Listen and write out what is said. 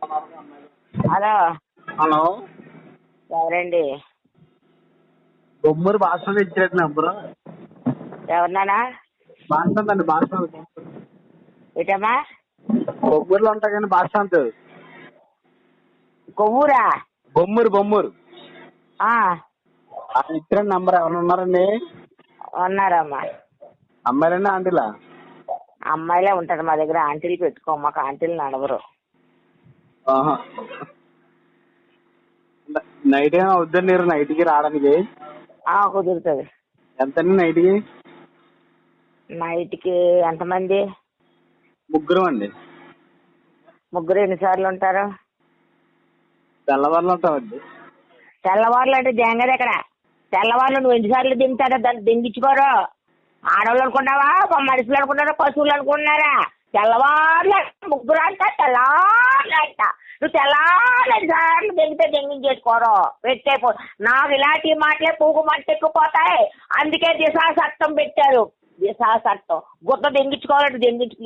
Hello hello, ఎవరండి? బొమ్మూరు భాషలో ఇచ్చాడు నెంబరు. ఎవరినానా? భాషాంత్ అండి, భాషాంత్. ఏటమ్మా? బొమ్మూరులో ఉంటా కానీ భాషాంత్. కొవ్వూరా? బొమ్మూరు. ఇచ్చిన నెంబర్ ఎవరైనా ఉన్నారండి? ఉన్నారమ్మా. అమ్మాయిలండి ఆంటీలా? అమ్మాయిలే ఉంటారు మా దగ్గర. ఆంటీలు పెట్టుకో, మాకు ఆంటీలు నడవరు. నైట్ ఏమైనా అవుద్దండి నైట్కి రావడానికి? కుదురుతుంది. ఎంతండి నైట్కి? నైట్కి ఎంతమంది? ముగ్గురు అండి. ముగ్గురు ఎన్నిసార్లు ఉంటారు? తెల్లవారులు ఉంటామండి. తెల్లవారులు అంటే జంగది ఎక్కడ? తెల్లవారులు నువ్వు ఎన్నిసార్లు దింగుతారో దాన్ని దింగించుకోరు. ఆడవాళ్ళు అనుకున్నావా, మనుషులు అనుకున్నారా, పశువులు అనుకున్నారా? తెల్లవారులు ముగ్గురు అంట, తెల్లారులు అంట. నువ్వు తెల్లారు 2 సార్లు దింగితే దింగించేసుకోరు. పెట్టేపో. నాకు ఇలాంటి మాటలే పూగు మంట ఎక్కుపోతాయి. అందుకే దిశా చట్టం పెట్టారు. దిశా చట్టం. గుట్ట దింగించుకోవాలంటే దింగించుకు